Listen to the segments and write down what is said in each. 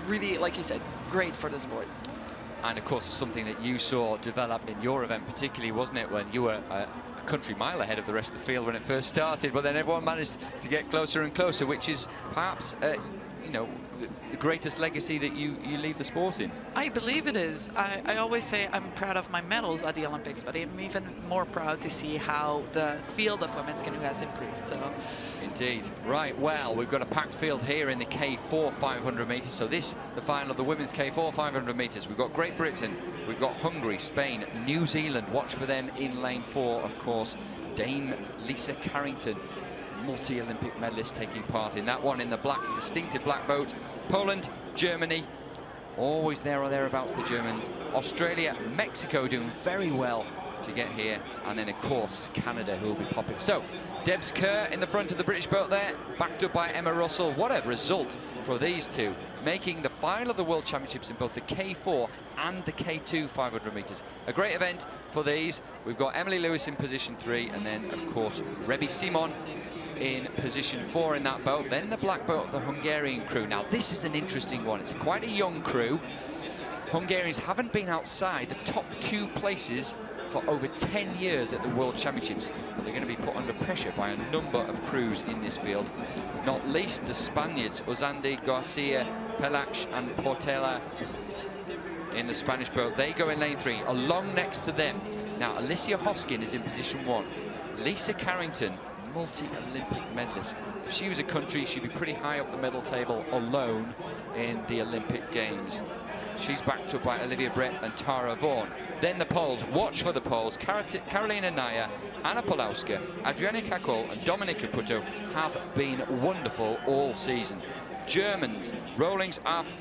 really, like you said, great for the sport. And of course, it's something that you saw develop in your event particularly, wasn't it, when you were a country mile ahead of the rest of the field when it first started, but then everyone managed to get closer and closer, which is perhaps, you know, the greatest legacy that you leave the sport in. I believe it is. I always say I'm proud of my medals at the Olympics, but I'm even more proud to see how the field of women's canoe has improved. So, indeed. Right, well, we've got a packed field here in the K4 500 meters. So this, the final of the women's K4 500 meters. We've got Great Britain, we've got Hungary, Spain, New Zealand. Watch for them in lane 4, of course. Dame Lisa Carrington, multi-Olympic medalist, taking part in that one in the black, distinctive black boat. Poland, Germany, always there or thereabouts, the Germans. Australia, Mexico doing very well to get here. And then, of course, Canada, who will be popping. So, Debs Kerr in the front of the British boat there, backed up by Emma Russell. What a result for these two, making the final of the World Championships in both the K4 and the K2 500 meters. A great event for these. We've got Emily Lewis in position 3, and then, of course, Rebi Simon in position 4 in that boat. Then the black boat of the Hungarian crew. Now, this is an interesting one. It's quite a young crew. Hungarians haven't been outside the top 2 places for over 10 years at the World Championships, but they're going to be put under pressure by a number of crews in this field, not least the Spaniards, Uzandi, Garcia, Pelach and Portela in the Spanish boat. They go in lane 3, along next to them. Now, Alicia Hoskin is in position 1. Lisa Carrington, multi-Olympic medalist. If she was a country, she'd be pretty high up the medal table alone in the Olympic Games. She's backed up by Olivia Brett and Tara Vaughan. Then the Poles, watch for the Poles. Karolina Naya, Anna Polowska, Adriana Kakol and Dominika Puto have been wonderful all season. Germans, Rollings, Aft,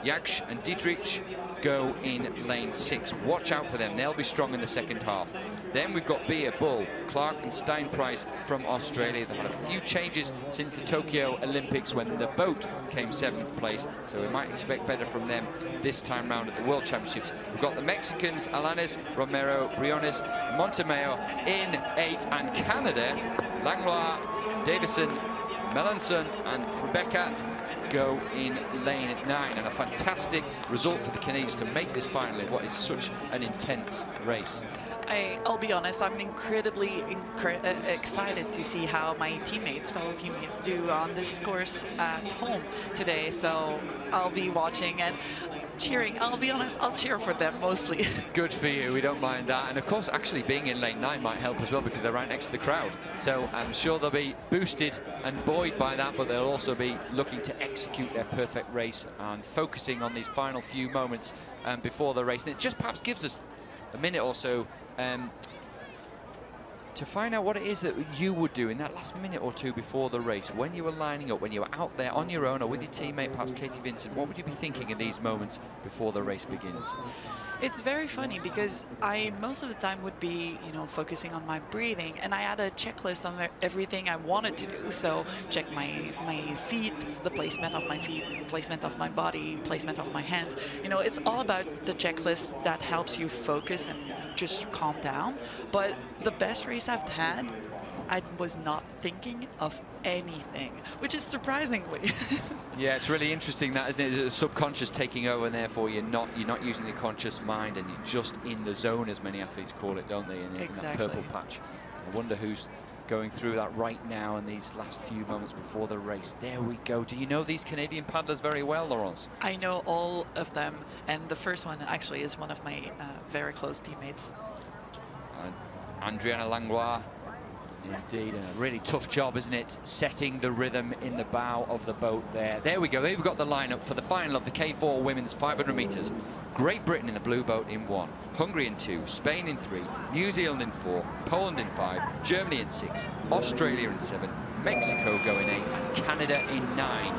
Jaksch and Dietrich go in lane 6. Watch out for them, they'll be strong in the second half. Then we've got Bia, Bull, Clark and Steinprice from Australia. They've had a few changes since the Tokyo Olympics when the boat came 7th place, so we might expect better from them this time round at the World Championships. We've got the Mexicans, Alanis, Romero, Briones, Montemayor in 8, and Canada, Langlois, Davison, Melanson and Rebecca go in lane 9, and a fantastic result for the Canadians to make this final in what is such an intense race. I'll be honest, I'm incredibly excited to see how my fellow teammates do on this course at home today. So I'll be watching and cheering. I'll be honest, I'll cheer for them mostly. Good for you, we don't mind that. And of course, actually being in lane 9 might help as well, because they're right next to the crowd. So I'm sure they'll be boosted and buoyed by that, but they'll also be looking to execute their perfect race and focusing on these final few moments before the race. And it just perhaps gives us a minute or so to find out what it is that you would do in that last minute or 2 before the race, when you were lining up, when you were out there on your own or with your teammate, perhaps Katie Vincent. What would you be thinking in these moments before the race begins? It's very funny because I most of the time would be, you know, focusing on my breathing, and I had a checklist on everything I wanted to do. So check my feet, the placement of my feet, placement of my body, placement of my hands. You know, it's all about the checklist that helps you focus and just calm down. But the best race I've had, I was not thinking of anything, which is surprisingly. Yeah, it's really interesting that, isn't it? The subconscious taking over, and therefore you're not using the conscious mind, and you're just in the zone, as many athletes call it, don't they? In Exactly. that purple patch. I wonder who's going through that right now in these last few moments before the race. There we go. Do you know these Canadian paddlers very well, Laurence? I know all of them, and the first one actually is one of my very close teammates. Adriana Langlois. Indeed, and a really tough job, isn't it? Setting the rhythm in the bow of the boat there. There we go. We've got the lineup for the final of the K4 women's 500 meters. Great Britain in the blue boat in 1, Hungary in 2, Spain in 3, New Zealand in 4, Poland in 5, Germany in 6, Australia in 7, Mexico go in 8, and Canada in 9.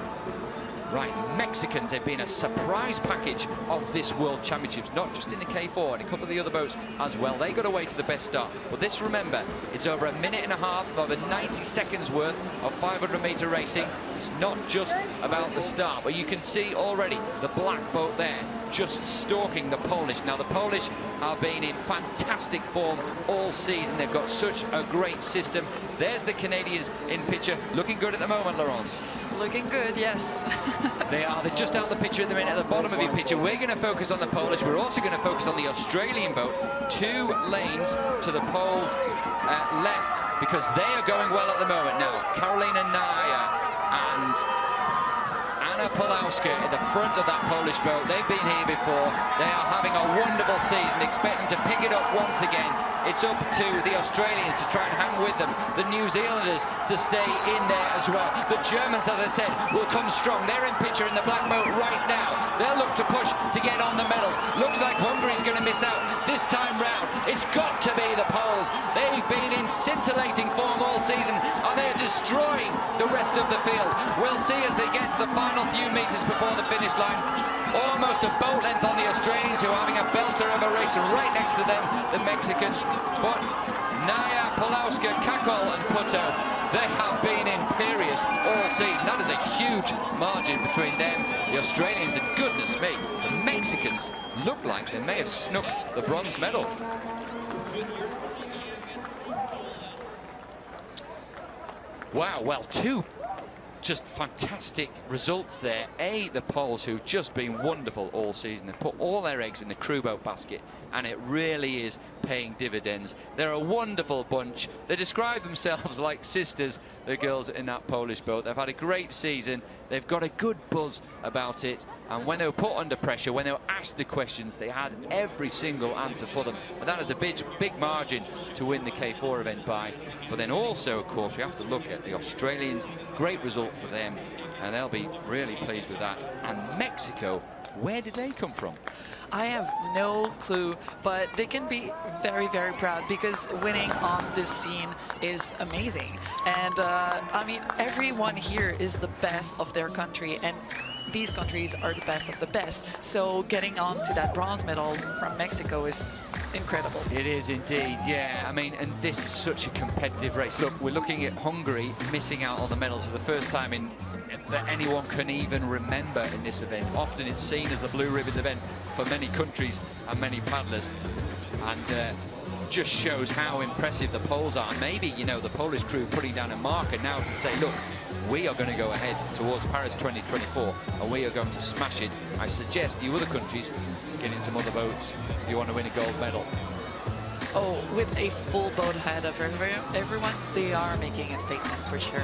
Right, Mexicans have been a surprise package of this World Championships, not just in the K4 and a couple of the other boats as well. They got away to the best start. But this, remember, it's over a minute and a half, over 90 seconds worth of 500 meter racing. It's not just about the start, but you can see already the black boat there just stalking the Polish. Now, the Polish have been in fantastic form all season. They've got such a great system. There's the Canadians in picture, looking good at the moment, Laurence. Looking good, yes. They are. They're just out the picture at the minute, at the bottom of your picture. We're going to focus on the Polish. We're also going to focus on the Australian boat. 2 lanes to the Poles' left, because they are going well at the moment now. Karolina Naya and Anna Pulowska at the front of that Polish boat. They've been here before. They are having a wonderful season. Expect them to pick it up once again. It's up to the Australians to try and hang with them. The New Zealanders to stay in there as well. The Germans, as I said, will come strong. They're in picture in the black boat right now. They'll look to push to get on the medals. Looks like Hungary's going to miss out this time round. It's got to be the Poles. They've been in scintillating form all season, and they're destroying the rest of the field. We'll see as they get to the final few meters before the finish line. Almost a boat length on the Australians, who are having a belter of a race, and right next to them, the Mexicans. But Naya, Pulowska, Kakol and Puto, they have been imperious all season. That is a huge margin between them, the Australians, and goodness me, the Mexicans look like they may have snuck the bronze medal. Wow, well, 2 just fantastic results there. The Poles, who've just been wonderful all season, have put all their eggs in the crew boat basket, and it really is paying dividends. They're a wonderful bunch. They describe themselves like sisters, the girls in that Polish boat. They've had a great season. They've got a good buzz about it, and when they were put under pressure, when they were asked the questions, they had every single answer for them. And that is a big margin to win the K4 event by. But then also, of course, we have to look at the Australians. Great result for them, and they'll be really pleased with that. And Mexico, where did they come from? I have no clue, but they can be very, very proud, because winning on this scene is amazing. And I mean, everyone here is the best of their country, and these countries are the best of the best. So getting on to that bronze medal from Mexico is incredible. It is indeed, yeah. I mean, and this is such a competitive race. Look, we're looking at Hungary missing out on the medals for the first time that anyone can even remember in this event. Often it's seen as the blue ribbon event for many countries and many paddlers, and just shows how impressive the Poles are. Maybe, you know, the Polish crew putting down a marker now to say, look, we are going to go ahead towards Paris 2024, and we are going to smash it. I suggest you other countries get in some other boats if you want to win a gold medal. Oh, with a full boat ahead of everyone, they are making a statement for sure.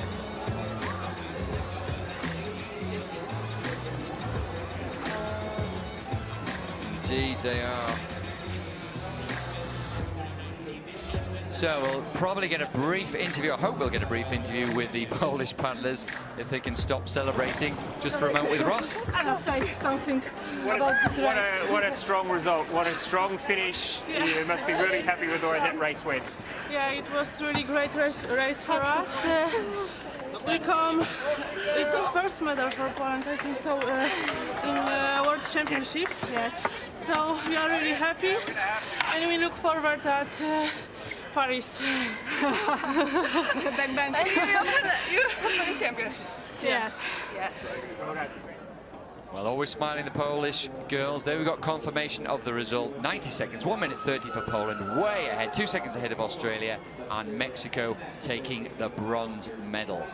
Indeed, they are. So we'll probably get a brief interview. I hope we'll get a brief interview with the Polish paddlers, if they can stop celebrating just for a moment with Ross. I'll say something about this race. What a strong result. What a strong finish. Yeah. You must be really happy with the way that race went. Yeah, it was really great race for us. We come, it's first medal for Poland, I think so, in World Championships, yes. So we are really happy, and we look forward at Paris. Bang bang. And you're for the championships. Yes. Yes. Well, always smiling, the Polish girls. There we got confirmation of the result. 90 seconds, 1 minute 30 for Poland, way ahead, 2 seconds ahead of Australia, and Mexico taking the bronze medal.